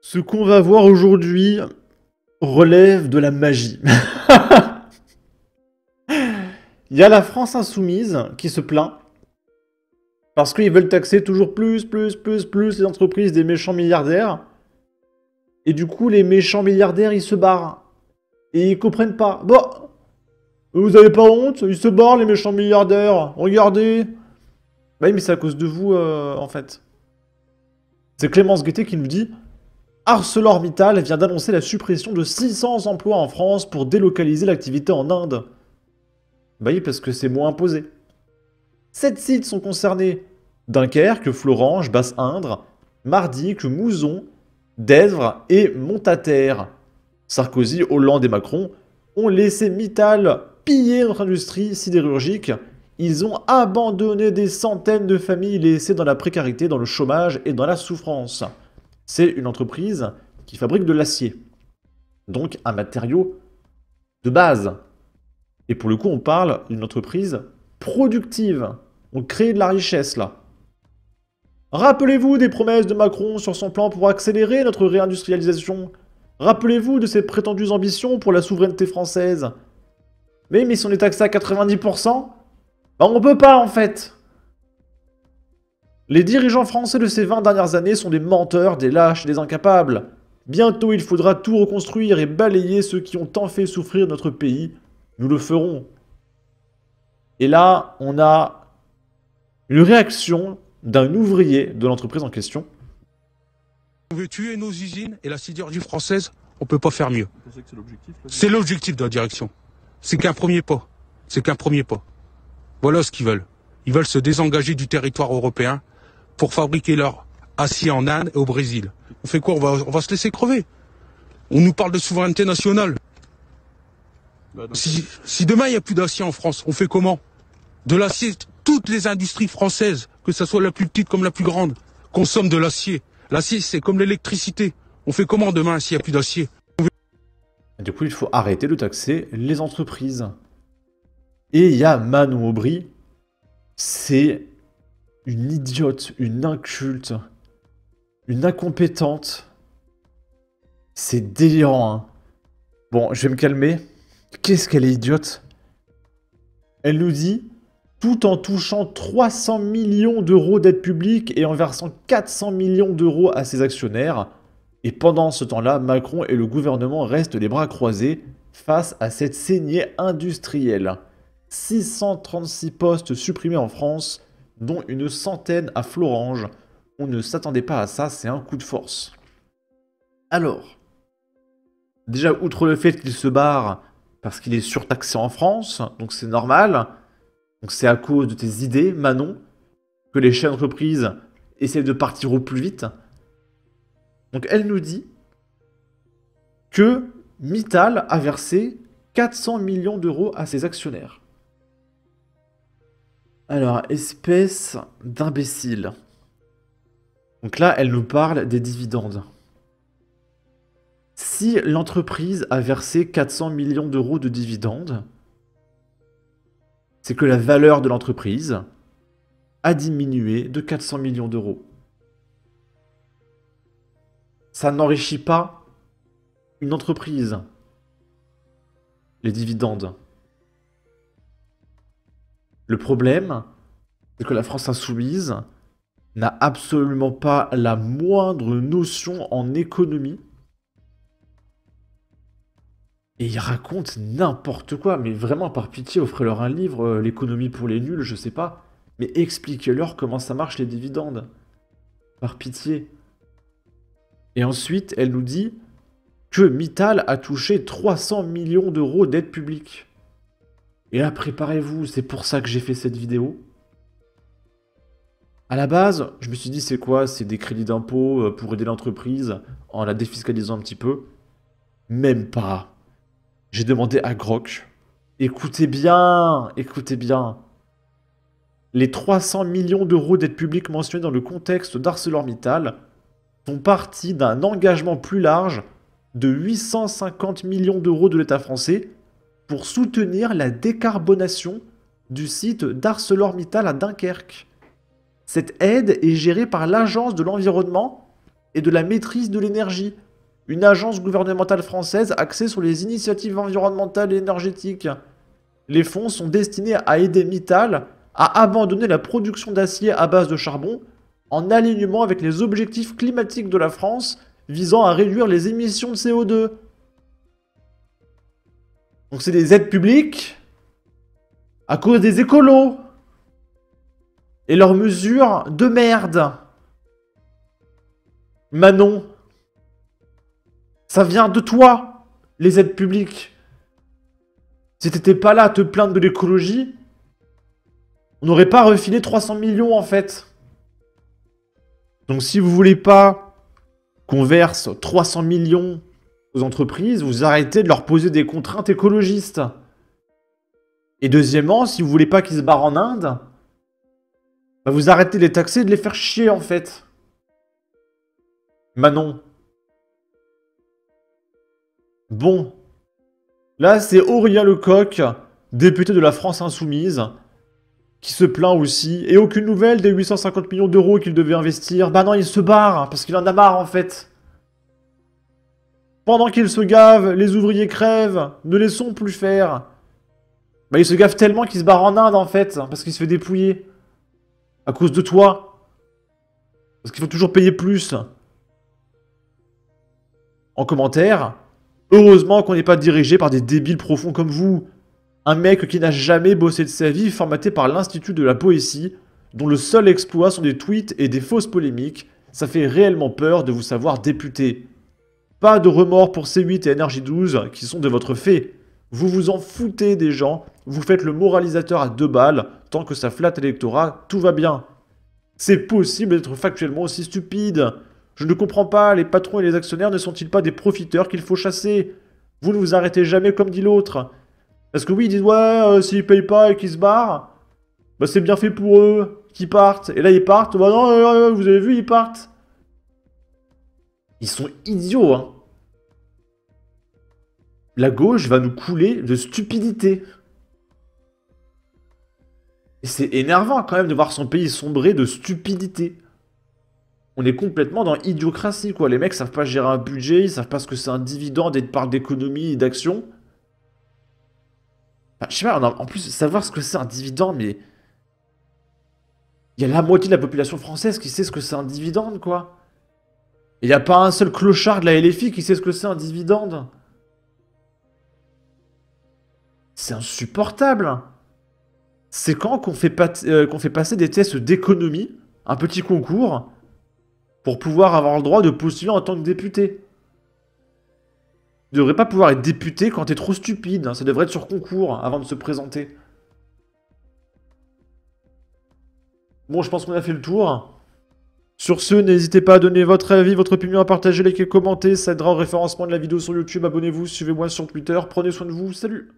Ce qu'on va voir aujourd'hui relève de la magie. Il y a la France insoumise qui se plaint parce qu'ils veulent taxer toujours plus les entreprises des méchants milliardaires. Et du coup, les méchants milliardaires, ils se barrent. Et ils comprennent pas. Bon, vous avez pas honte? Ils se barrent, les méchants milliardaires. Regardez. Bah oui, mais c'est à cause de vous, en fait. C'est Clémence Guettet qui nous dit: ArcelorMittal vient d'annoncer la suppression de 600 emplois en France pour délocaliser l'activité en Inde. Bah oui, parce que c'est moins imposé. 7 sites sont concernés: Dunkerque, Florange, Basse-Indre, Mardic, Mouzon, Dèvres et Montataire. Sarkozy, Hollande et Macron ont laissé Mittal piller notre industrie sidérurgique. Ils ont abandonné des centaines de familles laissées dans la précarité, dans le chômage et dans la souffrance. C'est une entreprise qui fabrique de l'acier. Donc un matériau de base. Et pour le coup, on parle d'une entreprise productive. On crée de la richesse là. Rappelez-vous des promesses de Macron sur son plan pour accélérer notre réindustrialisation. Rappelez-vous de ses prétendues ambitions pour la souveraineté française. Mais si on est taxé à 90%, bah on peut pas en fait. Les dirigeants français de ces 20 dernières années sont des menteurs, des lâches, des incapables. Bientôt, il faudra tout reconstruire et balayer ceux qui ont tant fait souffrir notre pays. Nous le ferons. Et là, on a une réaction d'un ouvrier de l'entreprise en question. On veut tuer nos usines et la sidérurgie française, on peut pas faire mieux. C'est l'objectif de la direction. C'est qu'un premier pas. C'est qu'un premier pas. Voilà ce qu'ils veulent. Ils veulent se désengager du territoire européen pour fabriquer leur acier en Inde et au Brésil. On fait quoi? On va se laisser crever. On nous parle de souveraineté nationale. Si demain il n'y a plus d'acier en France, on fait comment? De l'acier, toutes les industries françaises, que ce soit la plus petite comme la plus grande, consomment de l'acier. L'acier, c'est comme l'électricité. On fait comment demain s'il n'y a plus d'acier? Du coup, il faut arrêter de taxer les entreprises. Et il y a Manon Aubry. C'est une idiote, une inculte, une incompétente. C'est délirant, hein. Bon, je vais me calmer. Qu'est-ce qu'elle est idiote? Elle nous dit: tout en touchant 300 millions d'euros d'aide publique et en versant 400 millions d'euros à ses actionnaires. Et pendant ce temps-là, Macron et le gouvernement restent les bras croisés face à cette saignée industrielle. 636 postes supprimés en France, dont une centaine à Florange. On ne s'attendait pas à ça, c'est un coup de force. Alors, déjà, outre le fait qu'il se barre parce qu'il est surtaxé en France, donc c'est normal. Donc c'est à cause de tes idées, Manon, que les chefs d'entreprise essaient de partir au plus vite. Donc elle nous dit que Mittal a versé 400 millions d'euros à ses actionnaires. Alors, espèce d'imbécile. Donc là, elle nous parle des dividendes. Si l'entreprise a versé 400 millions d'euros de dividendes, c'est que la valeur de l'entreprise a diminué de 400 millions d'euros. Ça n'enrichit pas une entreprise, les dividendes. Le problème, c'est que la France insoumise n'a absolument pas la moindre notion en économie. Et ils racontent n'importe quoi, mais vraiment par pitié, offrez-leur un livre, l'économie pour les nuls, je sais pas. Mais expliquez-leur comment ça marche les dividendes. Par pitié. Et ensuite, elle nous dit que Mittal a touché 300 millions d'euros d'aide publique. Et là, préparez-vous, c'est pour ça que j'ai fait cette vidéo. À la base, je me suis dit, c'est quoi? C'est des crédits d'impôt pour aider l'entreprise en la défiscalisant un petit peu. Même pas. J'ai demandé à Grok. Écoutez bien, écoutez bien. Les 300 millions d'euros d'aide publique mentionnés dans le contexte d'ArcelorMittal sont partis d'un engagement plus large de 850 millions d'euros de l'État français pour soutenir la décarbonation du site d'ArcelorMittal à Dunkerque. Cette aide est gérée par l'Agence de l'environnement et de la maîtrise de l'énergie. Une agence gouvernementale française axée sur les initiatives environnementales et énergétiques. Les fonds sont destinés à aider Mittal à abandonner la production d'acier à base de charbon en alignement avec les objectifs climatiques de la France visant à réduire les émissions de CO2. Donc c'est des aides publiques à cause des écolos et leurs mesures de merde. Manon, ça vient de toi, les aides publiques. Si t'étais pas là à te plaindre de l'écologie, on n'aurait pas refilé 300 millions en fait. Donc si vous voulez pas qu'on verse 300 millions aux entreprises, vous arrêtez de leur poser des contraintes écologistes. Et deuxièmement, si vous voulez pas qu'ils se barrent en Inde, bah vous arrêtez de les taxer et de les faire chier en fait. Manon. Bon. Là, c'est Aurélien Lecoq, député de la France Insoumise, qui se plaint aussi. Et aucune nouvelle des 850 millions d'euros qu'il devait investir. Bah non, il se barre, parce qu'il en a marre en fait. Pendant qu'il se gave, les ouvriers crèvent, ne laissons plus faire. Bah il se gave tellement qu'il se barre en Inde en fait, parce qu'il se fait dépouiller. À cause de toi. Parce qu'il faut toujours payer plus. En commentaire, heureusement qu'on n'est pas dirigé par des débiles profonds comme vous. Un mec qui n'a jamais bossé de sa vie, formaté par l'Institut de la Poésie, dont le seul exploit sont des tweets et des fausses polémiques. Ça fait réellement peur de vous savoir député. Pas de remords pour C8 et NRJ12 qui sont de votre fait. Vous vous en foutez des gens, vous faites le moralisateur à 2 balles, tant que ça flatte l'électorat, tout va bien. C'est possible d'être factuellement aussi stupide. Je ne comprends pas, les patrons et les actionnaires ne sont-ils pas des profiteurs qu'il faut chasser? Vous ne vous arrêtez jamais comme dit l'autre. Parce que oui, ils disent ouais, s'ils payent pas et qu'ils se barrent, bah c'est bien fait pour eux, qu'ils partent. Et là ils partent, bah non, vous avez vu, ils partent. Ils sont idiots, hein. La gauche va nous couler de stupidité. Et c'est énervant quand même de voir son pays sombrer de stupidité. On est complètement dans idiocratie, quoi. Les mecs savent pas gérer un budget, ils savent pas ce que c'est un dividende et ils parlent d'économie et d'action. Enfin, je sais pas, en plus, savoir ce que c'est un dividende, mais... Il y a la moitié de la population française qui sait ce que c'est un dividende, quoi. Il n'y a pas un seul clochard de la LFI qui sait ce que c'est un dividende. C'est insupportable. C'est quand qu'on fait passer des tests d'économie, un petit concours, pour pouvoir avoir le droit de postuler en tant que député. Tu devrais pas pouvoir être député quand t'es trop stupide, hein. Ça devrait être sur concours avant de se présenter. Bon, je pense qu'on a fait le tour. Sur ce, n'hésitez pas à donner votre avis, votre opinion, à partager, liker, commenter. Ça aidera au référencement de la vidéo sur YouTube. Abonnez-vous, suivez-moi sur Twitter. Prenez soin de vous. Salut!